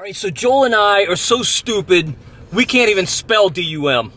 All right, so Joel and I are so stupid, we can't even spell D-U-M.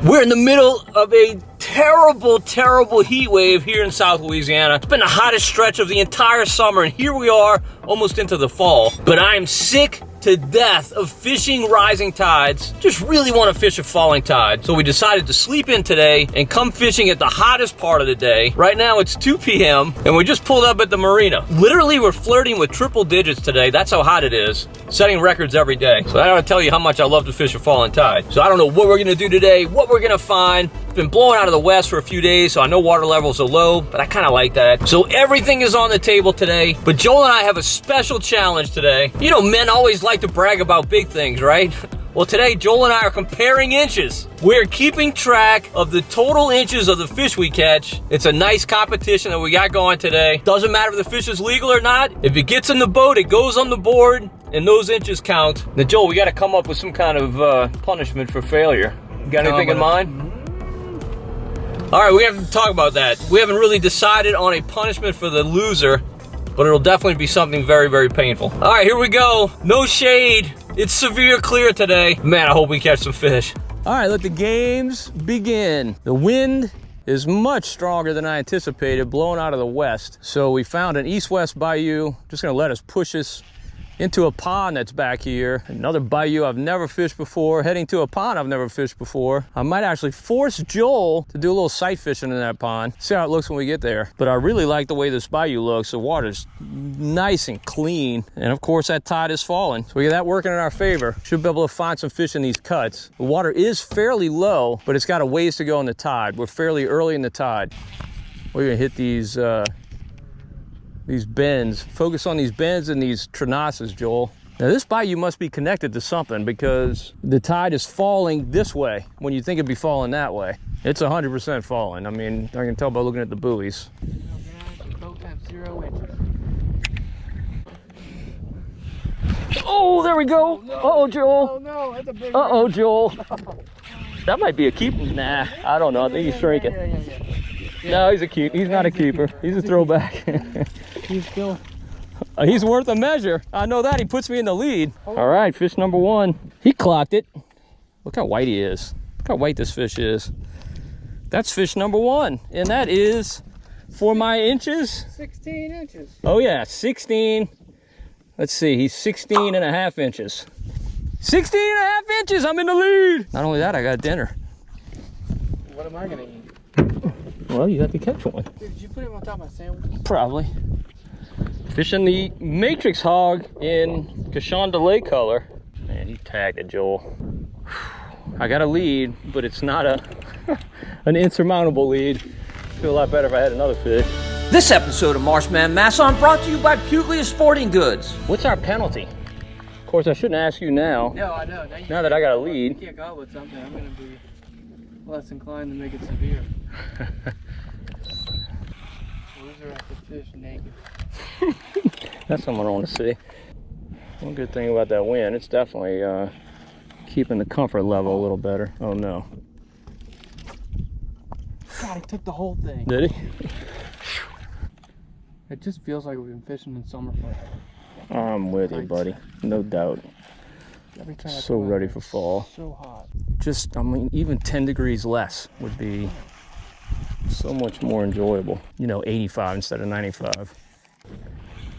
We're in the middle of a terrible, terrible heat wave here in South Louisiana. It's been the hottest stretch of the entire summer, and here we are almost into the fall. But I am sick to death of fishing rising tides. Just really want to fish a falling tide. So we decided to sleep in today and come fishing at the hottest part of the day. Right now it's 2 p.m. and we just pulled up at the marina. Literally we're flirting with triple digits today. That's how hot it is. Setting records every day. So I gotta tell you how much I love to fish a falling tide. So I don't know what we're gonna do today, what we're gonna find. It's been blowing out of the west for a few days, so I know water levels are low, but I kind of like that. So everything is on the table today, but Joel and I have a special challenge today. You know, men always like to brag about big things, right? Well, today, Joel and I are comparing inches. We're keeping track of the total inches of the fish we catch. It's a nice competition that we got going today. Doesn't matter if the fish is legal or not. If it gets in the boat, it goes on the board, and those inches count. Now, Joel, we got to come up with some kind of punishment for failure. You got anything in mind? All right, we have to talk about that. We haven't really decided on a punishment for the loser, but it'll definitely be something very, very painful. All right, here we go. No shade. It's severe clear today. Man, I hope we catch some fish. All right, let the games begin. The wind is much stronger than I anticipated, blowing out of the west. So we found an east-west bayou. Just gonna let us push us into a pond that's back here. Another bayou I've never fished before, heading to a pond I've never fished before. I might actually force Joel to do a little sight fishing in that pond. See how it looks when we get there. But I really like the way this bayou looks. The water's nice and clean. And of course that tide is falling. So we get that working in our favor. Should be able to find some fish in these cuts. The water is fairly low, but it's got a ways to go in the tide. We're fairly early in the tide. We're gonna hit these bends. Focus on these bends and these trenasses, Joel. Now this bayou must be connected to something because the tide is falling this way when you think it'd be falling that way. It's 100% falling. I mean, I can tell by looking at the buoys. Both have 0 inches. Oh, there we go. Oh, no. Uh-oh, Joel. Oh no, that's a big Uh-oh, one. Joel. That might be a keeper. Nah, I don't know. I think he's shrinking. Yeah. No, he's a keeper. He's not a keeper. He's a throwback. He's still. He's worth a measure. I know that. He puts me in the lead. All right, fish number 1. He clocked it. Look how white he is. Look how white this fish is. That's fish number 1. And that is, for my inches. 16 inches. Oh yeah, 16. Let's see, he's 16 and a half inches. 16 and a half inches, I'm in the lead. Not only that, I got dinner. What am I gonna eat? Well, you have to catch one. Dude, did you put him on top of my sandwich? Probably. Fishing the matrix hog in Cachandelier color. Man, he tagged it, Joel. I got a lead, but it's not an insurmountable lead. Feel a lot better if I had another fish. This episode of Marshman Masson brought to you by Puglia Sporting Goods. What's our penalty? Of course, I shouldn't ask you now. No, I know. Now that I got a lead. You can't go out with something. I'm gonna be less inclined to make it severe. Loser at the fish naked. That's something I want to see. One good thing about that wind, it's definitely keeping the comfort level a little better. Oh no. God, he took the whole thing. Did he? It just feels like we've been fishing in summer for. I'm with you, buddy. No doubt. Every time I So come out ready here, for fall. it's so hot. Just, I mean, even 10 degrees less would be so much more enjoyable. You know, 85 instead of 95.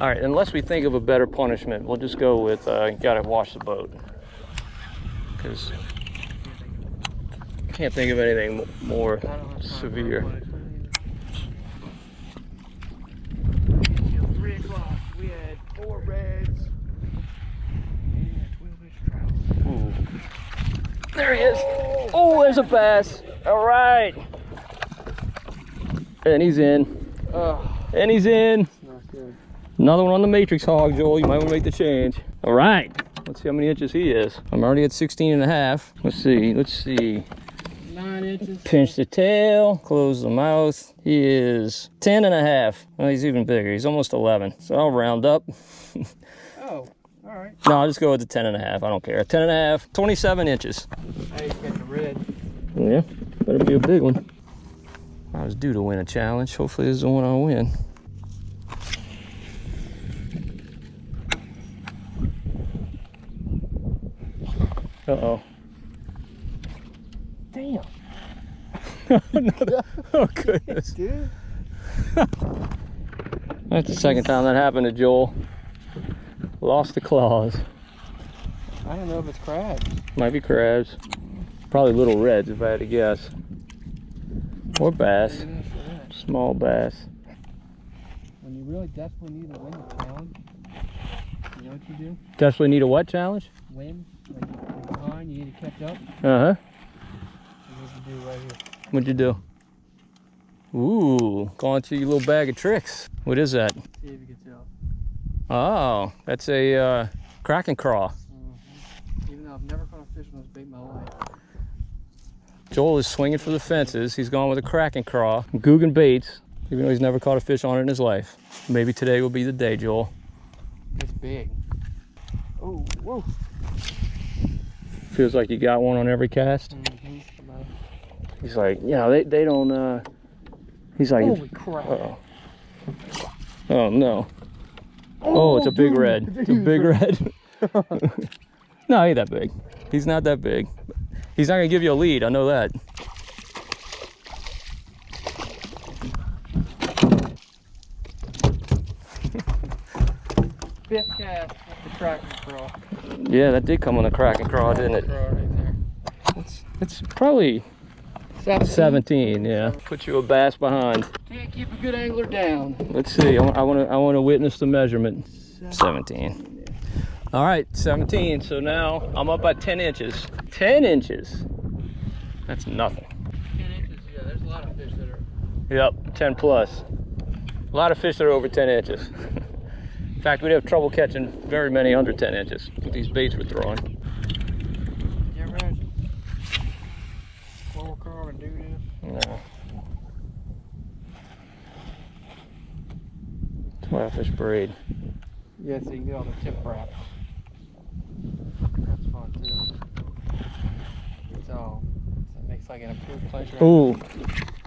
All right, unless we think of a better punishment, we'll just go with gotta wash the boat. Because I can't think of anything more I don't have time for severe. punishment either. 3 o'clock, we had 4 reds and a 12-inch trout. Ooh. There he is. Oh, there's a bass. All right. And he's in. And he's in. Not good. Another one on the matrix hog, Joel. You might want to make the change. All right. Let's see how many inches he is. I'm already at 16 and a half. Let's see. 9 inches. Pinch the tail, close the mouth. He is 10 and a half. Well, he's even bigger. He's almost 11. So I'll round up. Oh, all right. No, I'll just go with the 10 and a half. I don't care. 10 and a half, 27 inches. Hey, he's getting a red. Yeah, better be a big one. I was due to win a challenge. Hopefully this is the one I'll win. Uh-oh. Damn. Oh, goodness. Dude. That's the second time that happened to Joel. Lost the claws. I don't know if it's crabs. Might be crabs. Probably little reds if I had to guess. Or bass. Small bass. When you really desperately need to win a challenge, you know what you do? Desperately need a what challenge? Win. Like you're behind, you need to catch up. Uh-huh. What you do right here. What'd you do? Ooh, going to your little bag of tricks. What is that? See if you can tell. Oh, that's a crack and craw. Even though I've never caught a fish on this bait in my life. Joel is swinging for the fences. He's gone with a crack and craw. Guggen baits, even though he's never caught a fish on it in his life. Maybe today will be the day, Joel. It's big. Oh, whoa. Feels like you got one on every cast. He's like, yeah, they don't, he's like, holy crap. Uh-oh. Oh, no. Oh, it's a big red. It's a big red. No, he ain't that big. He's not that big. He's not gonna give you a lead, I know that. Fifth cast with the crack and craw. Yeah, that did come on the crack and craw, didn't it? Right there. It's probably 17, yeah. Put you a bass behind. Can't keep a good angler down. Let's see, I want to witness the measurement. 17. All right, 17, so now I'm up by 10 inches. 10 inches. That's nothing. 10 inches, yeah, there's a lot of fish that are... Yep, 10 plus. A lot of fish that are over 10 inches. In fact, we'd have trouble catching very many under 10 inches with these baits we're throwing. You ever had fluorocarbon do this? No. 12-fish braid. Yeah, so you can get all the tip wrap. That's fun too. So it makes like an improved pleasure. Ooh,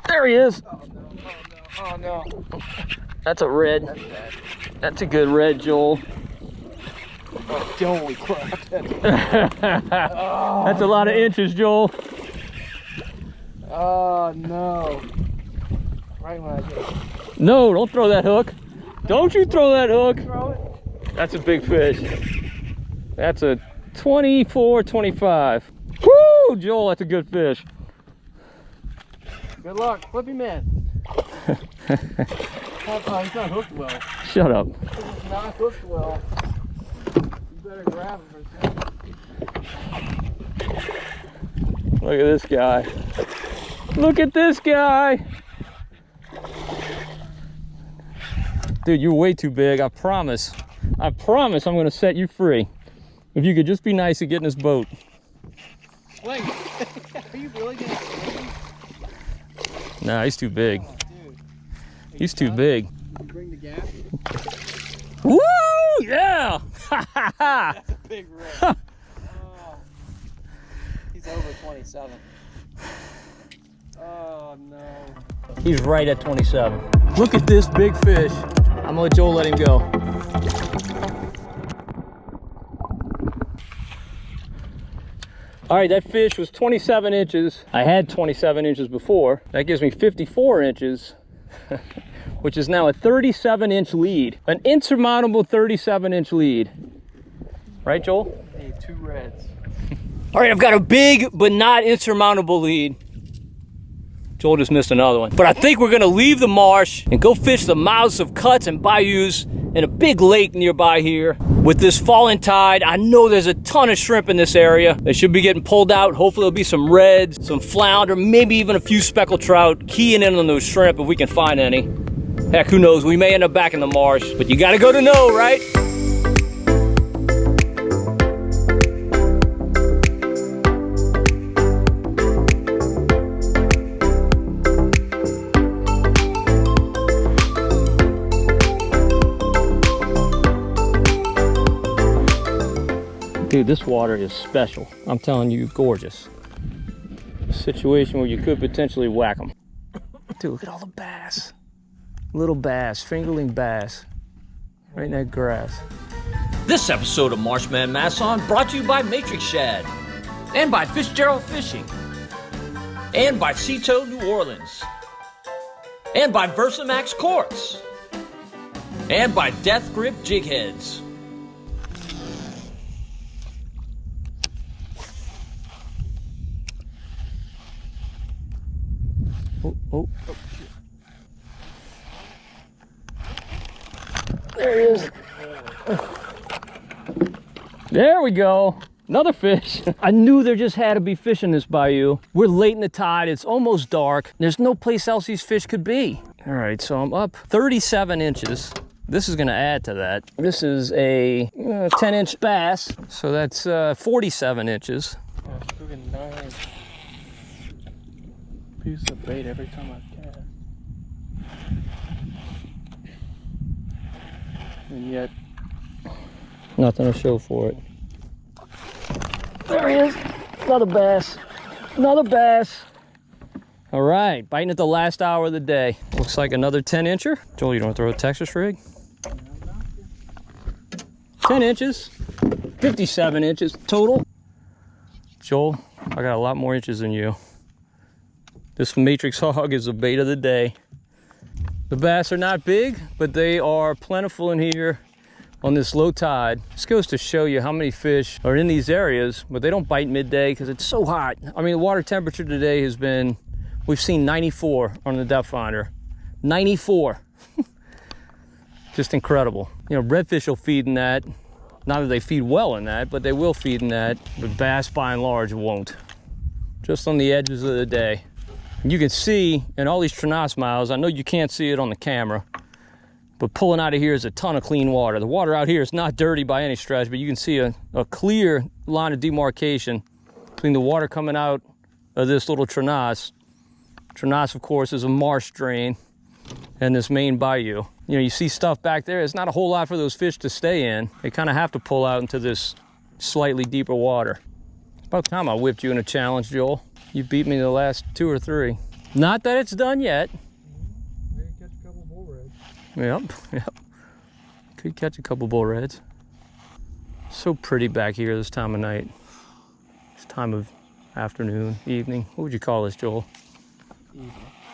there he is. Oh no, oh no, oh no. That's a red. That's bad. That's a good red, Joel. Oh, holy crap. That's a lot of inches, Joel. Oh no. Right when I get it. No, don't throw that hook. Don't you throw that hook. Throw it. That's a big fish. That's a 24, 25. Woo, Joel, that's a good fish. Good luck. Flip him in. Oh, he's not hooked well. Shut up. He's not hooked well. You better grab him for a second. Look at this guy. Look at this guy. Dude, you're way too big, I promise. I promise I'm gonna set you free. If you could just be nice and get in this boat. Wait, are you really gonna swing? Nah, he's too big. Oh, dude. He's too big. Did you bring the gas? Woo! Yeah! That's a big red. Oh. He's over 27. Oh no. He's right at 27. Look at this big fish. I'm gonna let Joel let him go. All right, that fish was 27 inches. I had 27 inches before. That gives me 54 inches, which is now a 37-inch lead. An insurmountable 37-inch lead. Right, Joel? Hey, 2 reds. All right, I've got a big but not insurmountable lead. Joel just missed another one. But I think we're gonna leave the marsh and go fish the mouths of cuts and bayous in a big lake nearby here. With this falling tide, I know there's a ton of shrimp in this area. They should be getting pulled out. Hopefully there'll be some reds, some flounder, maybe even a few speckled trout. Keying in on those shrimp if we can find any. Heck, who knows? We may end up back in the marsh, but you gotta go to know, right? Dude, this water is special. I'm telling you, gorgeous. A situation where you could potentially whack them. Dude, look at all the bass. Little bass, fingerling bass. Right in that grass. This episode of Marshman Masson brought to you by Matrix Shad. and by Fitzgerald Fishing, and by Cito New Orleans, and by Versamax Courts, and by Death Grip Jig Heads. Oh. There he is. There we go. Another fish. I knew there just had to be fish in this bayou. We're late in the tide. It's almost dark. There's no place else these fish could be. All right, so I'm up 37 inches. This is gonna add to that. This is a 10-inch bass, so that's 47 inches. Freaking nice piece of bait every time I cast. And yet, nothing to show for it. There he is. Another bass. Another bass. All right, biting at the last hour of the day. Looks like another 10-incher. Joel, you don't throw a Texas rig? 10 inches. 57 inches total. Joel, I got a lot more inches than you. This matrix hog is the bait of the day. The bass are not big, but they are plentiful in here on this low tide. This goes to show you how many fish are in these areas, but they don't bite midday because it's so hot. I mean, the water temperature today has been, we've seen 94 on the depth finder. 94. Just incredible. You know, redfish will feed in that. Not that they feed well in that, but they will feed in that. But bass, by and large, won't. Just on the edges of the day. And you can see in all these Trinas miles, I know you can't see it on the camera, but pulling out of here is a ton of clean water. The water out here is not dirty by any stretch, but you can see a clear line of demarcation between the water coming out of this little Trinas. Trinas, of course, is a marsh drain, and this main bayou. You know, you see stuff back there. It's not a whole lot for those fish to stay in. They kind of have to pull out into this slightly deeper water. It's about time I whipped you in a challenge, Joel. You beat me the last 2 or 3. Not that it's done yet. maybe catch a couple bull reds. Yep. Could catch a couple bull reds. So pretty back here this time of night. This time of afternoon, evening. What would you call this, Joel?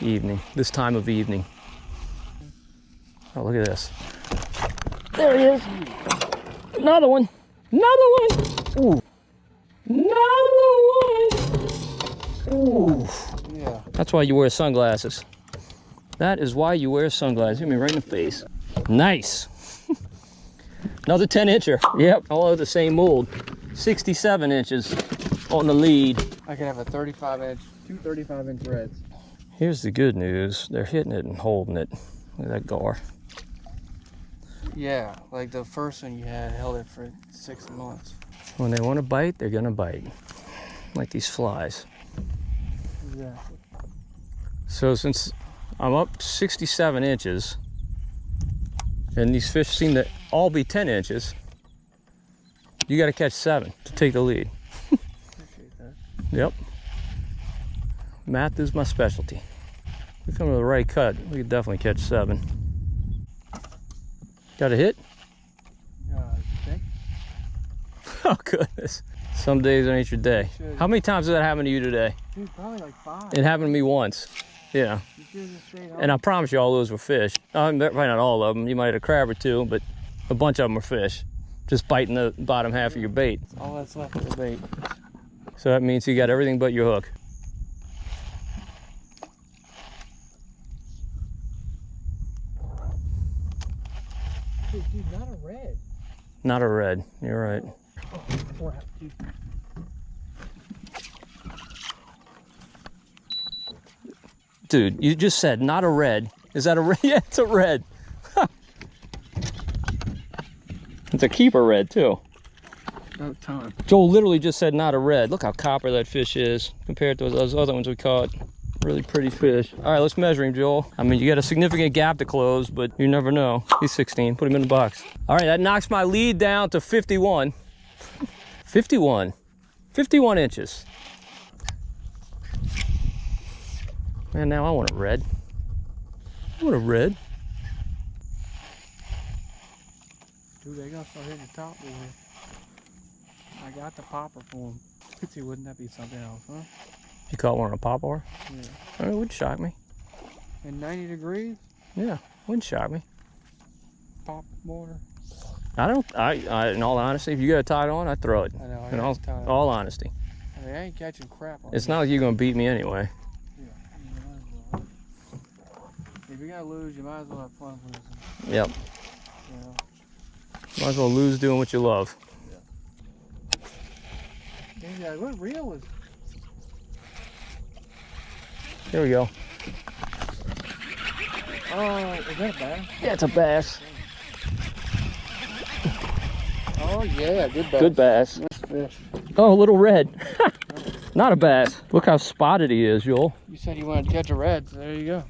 Evening. This time of evening. Oh, look at this. There he is. Another one. Another one. Ooh. Another one. Ooh. Yeah. That's why you wear sunglasses. That is why you wear sunglasses. Hit me right in the face. Nice. Another 10-incher. Yep, all of the same mold. 67 inches on the lead. I could have a 35-inch, 2 35-inch reds. Here's the good news. They're hitting it and holding it. Look at that gar. Yeah, like the first one you had held it for 6 months. When they want to bite, they're gonna bite. Like these flies. Exactly. So since I'm up 67 inches, and these fish seem to all be 10 inches, you gotta catch 7 to take the lead. Appreciate that. Yep. Math is my specialty. If we come to the right cut, we could definitely catch 7. Got a hit? You think? Oh goodness. Some days ain't your day. How many times did that happen to you today? Dude, probably like 5. It happened to me once. Yeah. You should have stayed home. And I promise you all those were fish. Probably not all of them. You might have a crab or 2, but a bunch of them were fish. Just biting the bottom half of your bait. That's all that's left of the bait. So that means you got everything but your hook. Dude, not a red. Not a red. You're right. Oh, crap, dude. Dude, you just said not a red. Is that a red? Yeah, it's a red. It's a keeper red too. About time. Joel literally just said not a red. Look how copper that fish is compared to those other ones we caught. Really pretty fish. All right, let's measure him, Joel. I mean, you got a significant gap to close, but you never know. He's 16. Put him in the box. All right, that knocks my lead down to 51. 51. 51 inches. Man, now I want a red. I want a red. Dude, they gotta start hitting the top boy. I got the popper for him. See, wouldn't that be something else, huh? You caught one on a popper? Yeah. It would shock me. And 90 degrees? Yeah, wouldn't shock me. Pop water. I in all honesty, if you got it tied on, I'd throw it. I know. In all honesty. I mean, I ain't catching crap on It's not like you're going to beat me anyway. Yeah. You might as well. If you're going to lose, you might as well have fun losing. Yep. You know? Might as well lose doing what you love. Yeah, what reel is? Here we go. Oh, is that a bass? Yeah, it's a bass. Oh yeah, good bass. Good bass. Nice fish. Oh, a little red. Not a bass. Look how spotted he is, Joel. You said you wanted to catch a red, so there you go.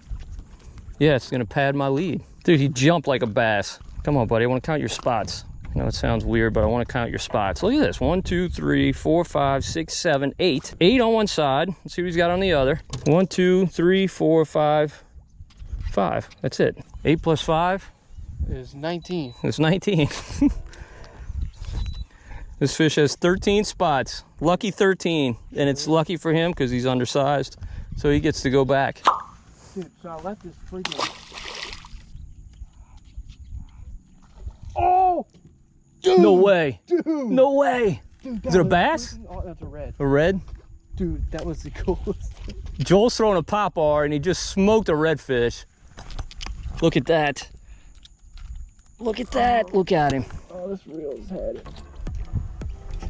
Yeah, it's gonna pad my lead. Dude, he jumped like a bass. Come on, buddy, I wanna count your spots. I know it sounds weird, but I wanna count your spots. Look at this, 1, 2, 3, 4, 5, 6, 7, 8. 8 on one side. Let's see what he's got on the other. 1, 2, 3, 4, 5, 5. That's it. 8 plus 5? Is 19. It's 19. This fish has 13 spots. Lucky 13. And it's lucky for him because he's undersized. So he gets to go back. Dude, so I let this freaking... Oh! Dude! No way. Dude! No way. Dude, Is it a bass? Oh, that's a red. A red? Dude, that was the coolest. Joel's throwing a popper and he just smoked a redfish. Look at that. Look at that. Look at him. Oh, this reel's had it.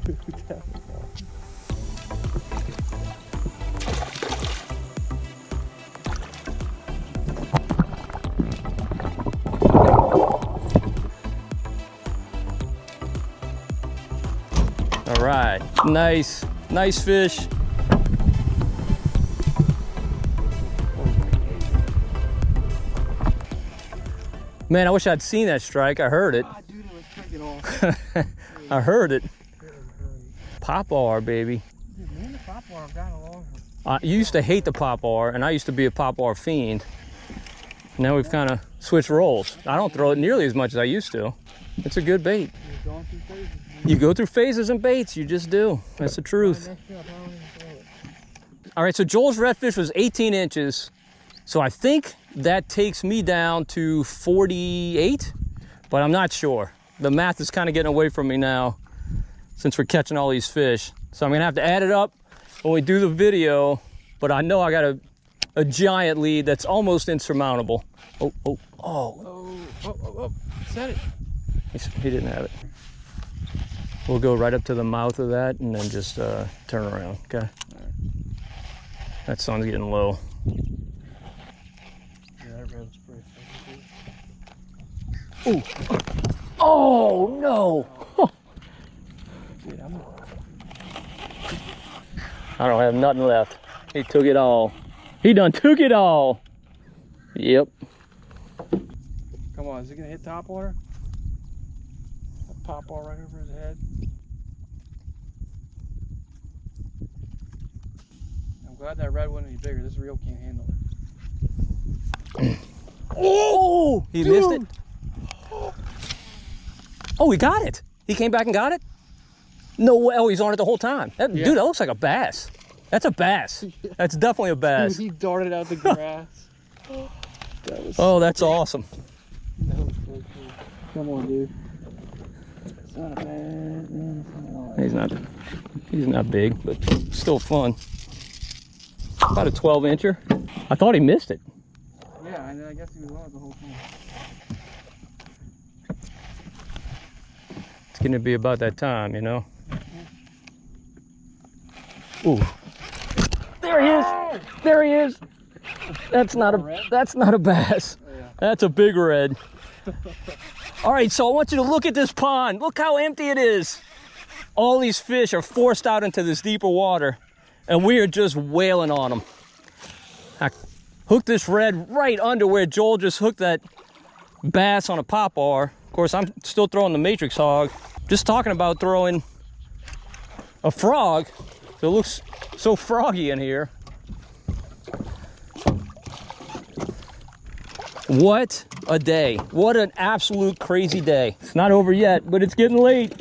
Dude, that was All right. Nice. Nice fish. Man, I wish I'd seen that strike. I heard it. Ah, dude, it was freaking off. I heard it. Popper, baby. Dude, me and the popper have gotten along. You used to hate the popper, and I used to be a popper fiend. Now we've kind of switched roles. I don't throw it nearly as much as I used to. It's a good bait. You're going through phases. You go through phases and baits. You just do. That's the truth. Next year, I don't even throw it. All right, so Joel's redfish was 18 inches. So I think that takes me down to 48, but I'm not sure. The math is kind of getting away from me now since we're catching all these fish. So I'm gonna have to add it up when we do the video, but I know I got a giant lead that's almost insurmountable. Oh. Set it. He didn't have it. We'll go right up to the mouth of that and then just turn around, okay? That sun's getting low. Ooh. Oh no! Dude, I don't have nothing left. He took it all. He done took it all. Yep. Come on, is it gonna hit top water? That pop ball right over his head. I'm glad that red wasn't any bigger. This reel can't handle it. Oh! He missed it. Oh, he got it. He came back and got it? No way. Oh, he's on it the whole time. Yeah. Dude, that looks like a bass. That's a bass. Yeah. That's definitely a bass. Dude, he darted out the grass. Oh, that's awesome. That was so cool. Come on, dude. It's not a bad man. He's not big, but still fun. About a 12-incher. I thought he missed it. Yeah, and then I guess he was on it the whole time. It's going to be about that time, you know. Ooh. There he is. There he is. That's not a bass. Oh, yeah. That's a big red. All right, so I want you to look at this pond. Look how empty it is. All these fish are forced out into this deeper water, and we are just wailing on them. I hooked this red right under where Joel just hooked that bass on a popper. Of course, I'm still throwing the matrix hog. Just talking about throwing a frog. So it looks so froggy in here. What a day. What an absolute crazy day. It's not over yet, but it's getting late.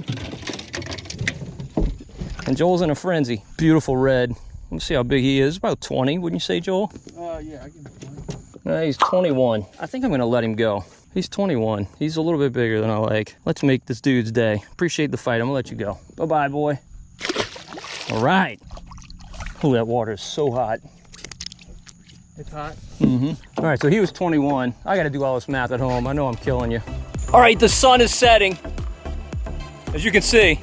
And Joel's in a frenzy. Beautiful red. Let me see how big he is. About 20, wouldn't you say, Joel? Yeah, I give him 20. He's 21. I think I'm gonna let him go. He's 21. He's a little bit bigger than I like. Let's make this dude's day. Appreciate the fight. I'm gonna let you go. Bye-bye, boy. All right. Oh, that water is so hot. It's hot. All right, so he was 21. I gotta do all this math at home. I know I'm killing you. All right, the sun is setting, as you can see.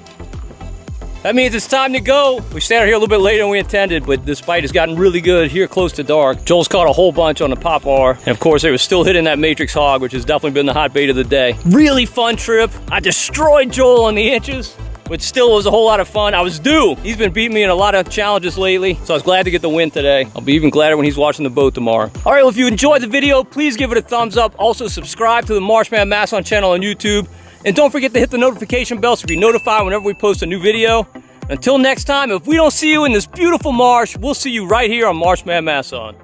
That means it's time to go. We stayed out here a little bit later than we intended, but this fight has gotten really good here close to dark. Joel's caught a whole bunch on the pop bar, and of course they were still hitting that matrix hog, which has definitely been the hot bait of the day. Really fun trip. I destroyed Joel on the inches, but still was a whole lot of fun. I was due. He's been beating me in a lot of challenges lately, so I was glad to get the win today. I'll be even gladder when he's watching the boat tomorrow. All right, well, if you enjoyed the video, please give it a thumbs up. Also, subscribe to the Marshman Masson channel on YouTube. And don't forget to hit the notification bell so you'll be notified whenever we post a new video. Until next time, if we don't see you in this beautiful marsh, we'll see you right here on Marshman Masson.